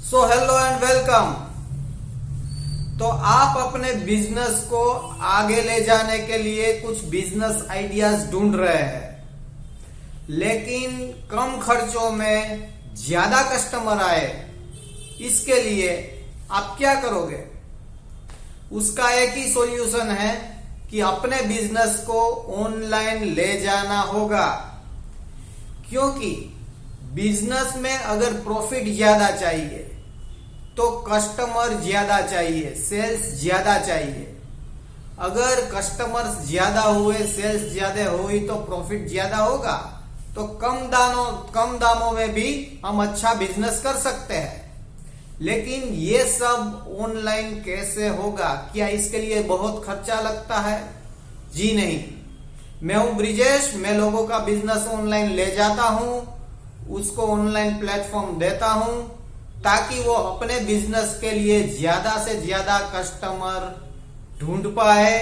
So hello and welcome. तो आप अपने बिजनेस को आगे ले जाने के लिए कुछ बिजनेस आइडियाज ढूंढ रहे हैं, लेकिन कम खर्चों में ज्यादा कस्टमर आए, इसके लिए आप क्या करोगे? उसका एक ही सॉल्यूशन है कि अपने बिजनेस को ऑनलाइन ले जाना होगा। क्योंकि बिजनेस में अगर प्रॉफिट ज्यादा चाहिए तो कस्टमर ज्यादा चाहिए, सेल्स ज्यादा चाहिए। अगर कस्टमर्स ज्यादा हुए, सेल्स ज्यादा हुई तो प्रॉफिट ज्यादा होगा। तो कम दामों में भी हम अच्छा बिजनेस कर सकते हैं। लेकिन ये सब ऑनलाइन कैसे होगा? क्या इसके लिए बहुत खर्चा लगता है? जी नहीं। मैं हूं ब्रिजेश। मैं लोगों का बिजनेस ऑनलाइन ले जाता हूं, उसको ऑनलाइन प्लेटफॉर्म देता हूं ताकि वो अपने बिजनेस के लिए ज्यादा से ज्यादा कस्टमर ढूंढ पाए,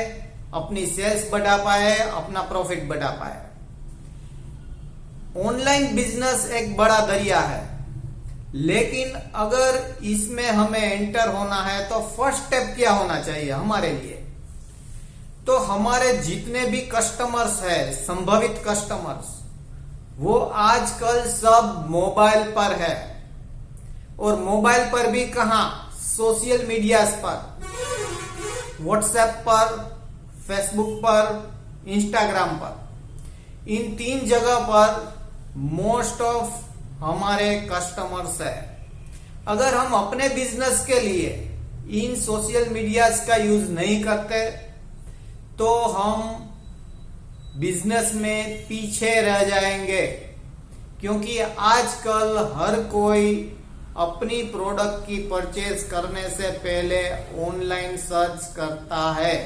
अपनी सेल्स बढ़ा पाए, अपना प्रॉफिट बढ़ा पाए। ऑनलाइन बिजनेस एक बड़ा दरिया है, लेकिन अगर इसमें हमें एंटर होना है तो फर्स्ट स्टेप क्या होना चाहिए हमारे लिए? तो हमारे जितने भी कस्टमर्स है, संभावित कस्टमर्स, वो आजकल सब मोबाइल पर है। और मोबाइल पर भी कहां? सोशल मीडिया पर, व्हाट्सएप पर, फेसबुक पर, इंस्टाग्राम पर। इन 3 जगह पर मोस्ट ऑफ हमारे कस्टमर्स है। अगर हम अपने बिजनेस के लिए इन सोशल मीडिया का यूज नहीं करते तो हम बिजनेस में पीछे रह जाएंगे। क्योंकि आजकल हर कोई अपनी प्रोडक्ट की परचेज करने से पहले ऑनलाइन सर्च करता है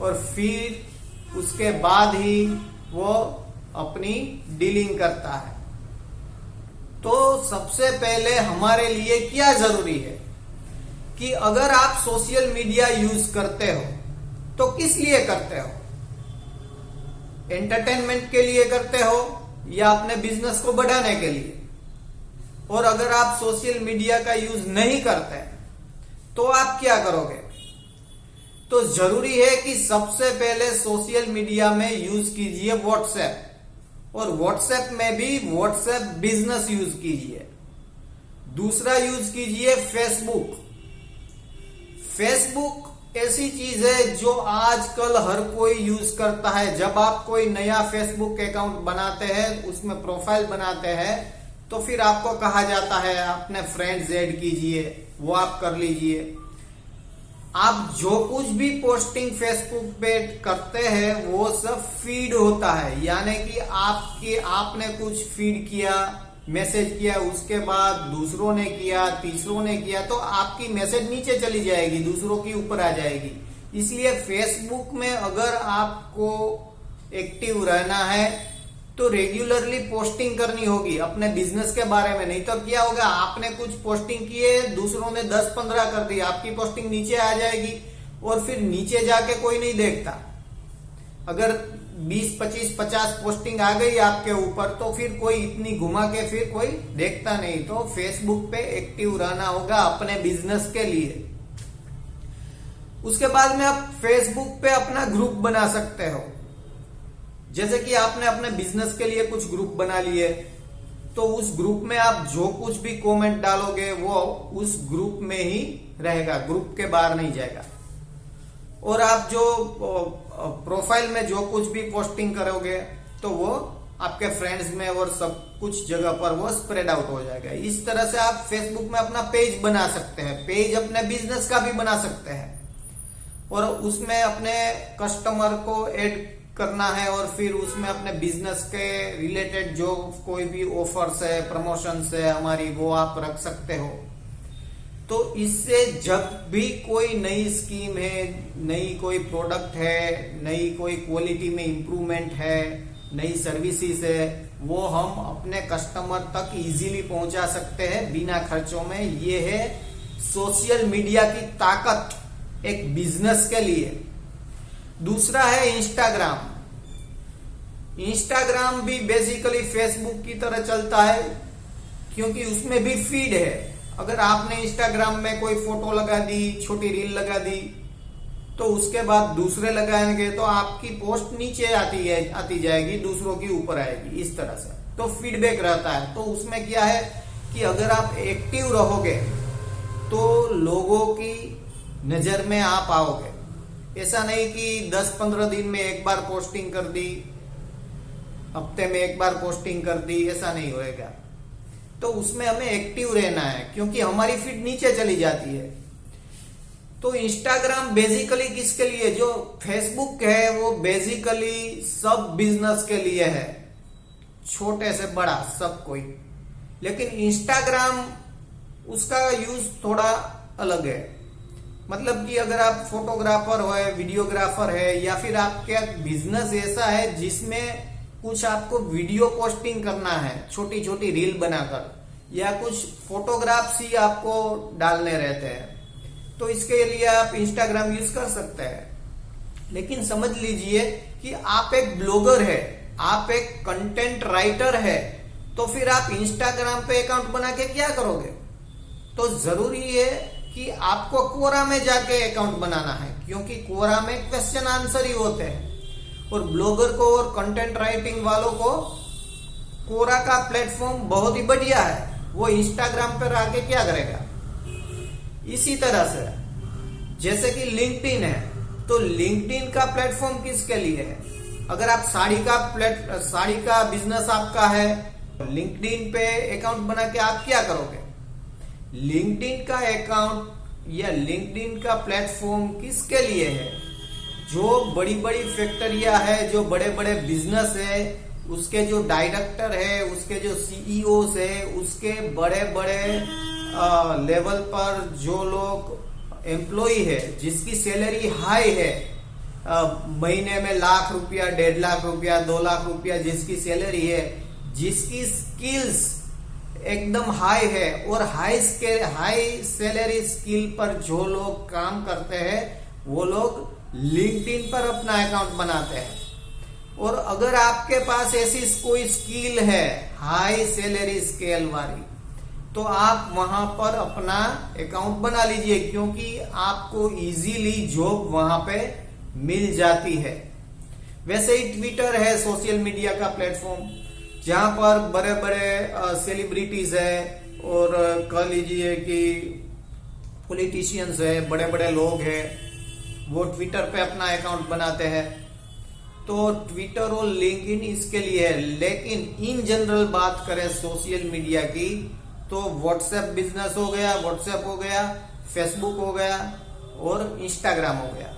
और फिर उसके बाद ही वो अपनी डीलिंग करता है। तो सबसे पहले हमारे लिए क्या जरूरी है कि अगर आप सोशल मीडिया यूज करते हो तो किस लिए करते हो? एंटरटेनमेंट के लिए करते हो या अपने बिजनेस को बढ़ाने के लिए? और अगर आप सोशल मीडिया का यूज नहीं करते तो आप क्या करोगे? तो जरूरी है कि सबसे पहले सोशल मीडिया में यूज कीजिए व्हाट्सएप, और व्हाट्सएप में भी व्हाट्सएप बिजनेस यूज कीजिए। दूसरा यूज कीजिए फेसबुक। फेसबुक ऐसी चीज है जो आजकल हर कोई यूज करता है। जब आप कोई नया फेसबुक अकाउंट बनाते हैं, उसमें प्रोफाइल बनाते हैं, तो फिर आपको कहा जाता है अपने फ्रेंड्स ऐड कीजिए, वो आप कर लीजिए। आप जो कुछ भी पोस्टिंग फेसबुक पे करते हैं वो सब फीड होता है। यानी कि आपने कुछ फीड किया, मैसेज किया, उसके बाद दूसरों ने किया, तीसरों ने किया, तो आपकी मैसेज नीचे चली जाएगी, दूसरों की ऊपर आ जाएगी। इसलिए फेसबुक में अगर आपको एक्टिव रहना है तो रेगुलरली पोस्टिंग करनी होगी अपने बिजनेस के बारे में। नहीं तो क्या होगा, आपने कुछ पोस्टिंग किए, दूसरों ने 10-15 कर दी, आपकी पोस्टिंग नीचे आ जाएगी और फिर नीचे जाके कोई नहीं देखता। अगर 20, 25, 50 पोस्टिंग आ गई आपके ऊपर तो फिर कोई इतनी घुमा के फिर कोई देखता नहीं। तो फेसबुक पे एक्टिव रहना होगा अपने बिजनेस के लिए। उसके बाद में आप फेसबुक पे अपना ग्रुप बना सकते हो। जैसे कि आपने अपने बिजनेस के लिए कुछ ग्रुप बना लिए, तो उस ग्रुप में आप जो कुछ भी कमेंट डालोगे वो उस ग्रुप में ही रहेगा, ग्रुप के बाहर नहीं जाएगा। और आप जो प्रोफाइल में जो कुछ भी पोस्टिंग करोगे तो वो आपके फ्रेंड्स में और सब कुछ जगह पर वो स्प्रेड आउट हो जाएगा। इस तरह से आप फेसबुक में अपना पेज बना सकते हैं। पेज अपने बिजनेस का भी बना सकते हैं और उसमें अपने कस्टमर को ऐड करना है और फिर उसमें अपने बिजनेस के रिलेटेड जो कोई भी ऑफर्स है, प्रमोशंस है हमारी, वो आप रख सकते हो। तो इससे जब भी कोई नई स्कीम है, नई कोई प्रोडक्ट है, नई कोई क्वालिटी में इंप्रूवमेंट है, नई सर्विसेज है, वो हम अपने कस्टमर तक इजीली पहुंचा सकते हैं बिना खर्चों में। ये है सोशल मीडिया की ताकत एक बिजनेस के लिए। दूसरा है इंस्टाग्राम। भी बेसिकली फेसबुक की तरह चलता है, क्योंकि उसमें भी फीड है। अगर आपने इंस्टाग्राम में कोई फोटो लगा दी, छोटी रील लगा दी, तो उसके बाद दूसरे लगाएंगे तो आपकी पोस्ट नीचे आती जाएगी, दूसरों की ऊपर आएगी, इस तरह से तो फीडबैक रहता है। तो उसमें क्या है कि अगर आप एक्टिव रहोगे तो लोगों की नजर में आप आओगे। ऐसा नहीं कि 10-15 दिन में एक बार पोस्टिंग कर दी, हफ्ते में एक बार पोस्टिंग कर दी, ऐसा नहीं होएगा। तो उसमें हमें एक्टिव रहना है, क्योंकि हमारी फीड नीचे चली जाती है। तो इंस्टाग्राम बेसिकली किसके लिए? जो फेसबुक है वो बेसिकली सब बिजनेस के लिए है, छोटे से बड़ा सब कोई। लेकिन इंस्टाग्राम उसका यूज थोड़ा अलग है। मतलब कि अगर आप फोटोग्राफर हो, वीडियोग्राफर है, या फिर आपका बिजनेस ऐसा है जिसमें कुछ आपको वीडियो पोस्टिंग करना है, छोटी छोटी रील बनाकर, या कुछ फोटोग्राफ्स ही आपको डालने रहते हैं, तो इसके लिए आप इंस्टाग्राम यूज कर सकते हैं। लेकिन समझ लीजिए कि आप एक ब्लॉगर है, आप एक कंटेंट राइटर है, तो फिर आप इंस्टाग्राम पे अकाउंट बना के क्या करोगे? तो जरूरी है कि आपको कोरा में जाके अकाउंट बनाना है, क्योंकि कोरा में क्वेश्चन आंसर ही होते हैं। और ब्लॉगर को और कंटेंट राइटिंग वालों को कोरा का प्लेटफॉर्म बहुत ही बढ़िया है, वो इंस्टाग्राम पर आके क्या करेगा? इसी तरह से जैसे कि लिंक्डइन है, तो लिंक्डइन का प्लेटफॉर्म किसके लिए है? अगर आप साड़ी का बिजनेस आपका है, लिंक्डइन पे अकाउंट बना के आप क्या करोगे? लिंक्डइन का अकाउंट या लिंक्डइन का प्लेटफॉर्म किसके लिए है? जो बड़ी बड़ी फैक्ट्रियां है, जो बड़े बड़े बिजनेस है, उसके जो डायरेक्टर है, उसके जो सीईओस है, उसके बड़े बड़े लेवल पर जो लोग एम्प्लॉय है, जिसकी सैलरी हाई है, महीने में लाख रुपया, 1.5 लाख रुपया, 2 लाख रुपया जिसकी सैलरी है, जिसकी स्किल्स एकदम हाई है, और हाई सैलरी स्किल पर जो लोग काम करते हैं वो लोग लिंक्डइन पर अपना अकाउंट बनाते हैं। और अगर आपके पास ऐसी कोई स्किल है हाई सैलरी स्केल वाली, तो आप वहां पर अपना अकाउंट बना लीजिए, क्योंकि आपको इजीली जॉब वहां पे मिल जाती है। वैसे ही ट्विटर है सोशल मीडिया का प्लेटफॉर्म, जहां पर बड़े बड़े सेलिब्रिटीज है, और कह लीजिए कि पॉलिटिशियंस है, बड़े बड़े लोग हैं, वो ट्विटर पे अपना अकाउंट बनाते हैं। तो ट्विटर और लिंक्डइन इसके लिए है। लेकिन इन जनरल बात करें सोशल मीडिया की, तो व्हाट्सएप बिजनेस हो गया, व्हाट्सएप हो गया, फेसबुक हो गया और इंस्टाग्राम हो गया।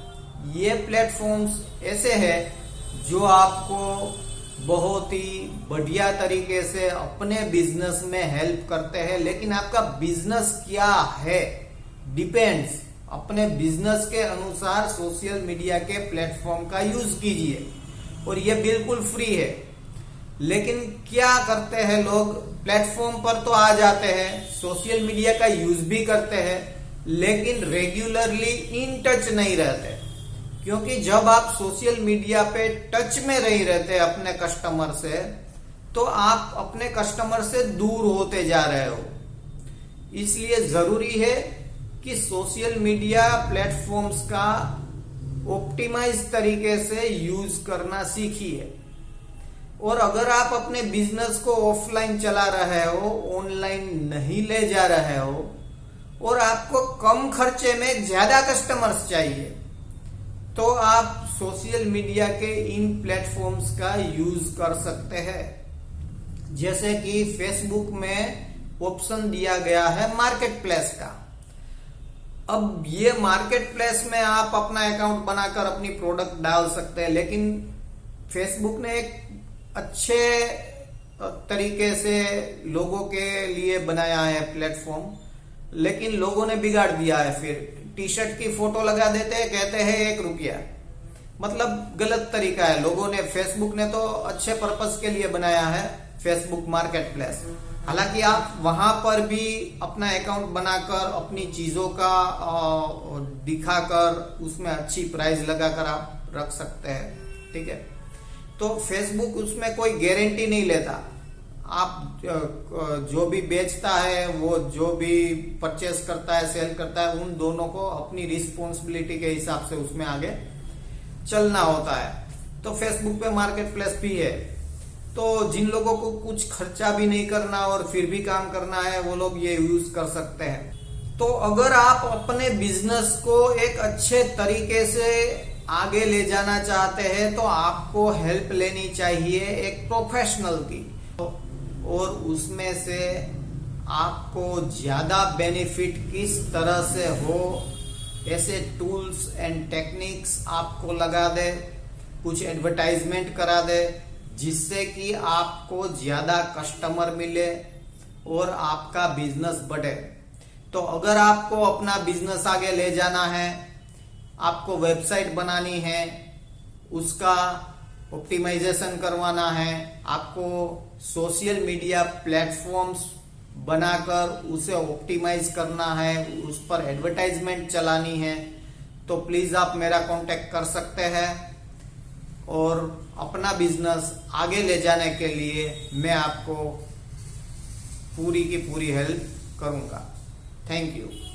ये प्लेटफॉर्म्स ऐसे हैं जो आपको बहुत ही बढ़िया तरीके से अपने बिजनेस में हेल्प करते हैं। लेकिन आपका बिजनेस क्या है डिपेंड्स, अपने बिजनेस के अनुसार सोशल मीडिया के प्लेटफॉर्म का यूज कीजिए, और ये बिल्कुल फ्री है। लेकिन क्या करते हैं लोग? प्लेटफॉर्म पर तो आ जाते हैं, सोशल मीडिया का यूज भी करते हैं, लेकिन रेगुलरली इन टच नहीं रहते। क्योंकि जब आप सोशल मीडिया पे टच में नहीं रहते अपने कस्टमर से, तो आप अपने कस्टमर से दूर होते जा रहे हो। इसलिए जरूरी है कि सोशल मीडिया प्लेटफॉर्म्स का ऑप्टिमाइज तरीके से यूज करना सीखिए। और अगर आप अपने बिजनेस को ऑफलाइन चला रहे हो, ऑनलाइन नहीं ले जा रहे हो, और आपको कम खर्चे में ज्यादा कस्टमर्स चाहिए, तो आप सोशल मीडिया के इन प्लेटफॉर्म्स का यूज कर सकते हैं। जैसे कि फेसबुक में ऑप्शन दिया गया है मार्केट प्लेस का। अब ये मार्केट प्लेस में आप अपना अकाउंट बनाकर अपनी प्रोडक्ट डाल सकते हैं, लेकिन फेसबुक ने एक अच्छे तरीके से लोगों के लिए बनाया है प्लेटफॉर्म, लेकिन लोगों ने बिगाड़ दिया है। फिर टी शर्ट की फोटो लगा देते हैं, कहते हैं 1 रुपया, मतलब गलत तरीका है। लोगों ने, फेसबुक ने तो अच्छे पर्पस के लिए बनाया है फेसबुक मार्केट प्लेस। हालांकि आप वहां पर भी अपना अकाउंट बनाकर अपनी चीजों का दिखाकर उसमें अच्छी प्राइस लगाकर आप रख सकते हैं, ठीक है। तो फेसबुक उसमें कोई गारंटी नहीं लेता। आप जो भी बेचता है, वो जो भी परचेस करता है, सेल करता है, उन दोनों को अपनी रिस्पॉन्सिबिलिटी के हिसाब से उसमें आगे चलना होता है। तो फेसबुक पे मार्केट प्लेस भी है। तो जिन लोगों को कुछ खर्चा भी नहीं करना और फिर भी काम करना है, वो लोग ये यूज कर सकते हैं। तो अगर आप अपने बिजनेस को एक अच्छे तरीके से आगे ले जाना चाहते हैं तो आपको हेल्प लेनी चाहिए एक प्रोफेशनल की, और उसमें से आपको ज्यादा बेनिफिट किस तरह से हो, ऐसे टूल्स एंड टेक्निक्स आपको लगा दे, कुछ एडवर्टाइजमेंट करा दे, जिससे कि आपको ज्यादा कस्टमर मिले और आपका बिजनेस बढ़े। तो अगर आपको अपना बिजनेस आगे ले जाना है, आपको वेबसाइट बनानी है, उसका ऑप्टिमाइजेशन करवाना है, आपको सोशल मीडिया प्लेटफॉर्म्स बनाकर उसे ऑप्टिमाइज करना है, उस पर एडवर्टाइजमेंट चलानी है, तो प्लीज आप मेरा कांटेक्ट कर सकते हैं और अपना बिजनेस आगे ले जाने के लिए मैं आपको पूरी की पूरी हेल्प करूंगा। Thank you.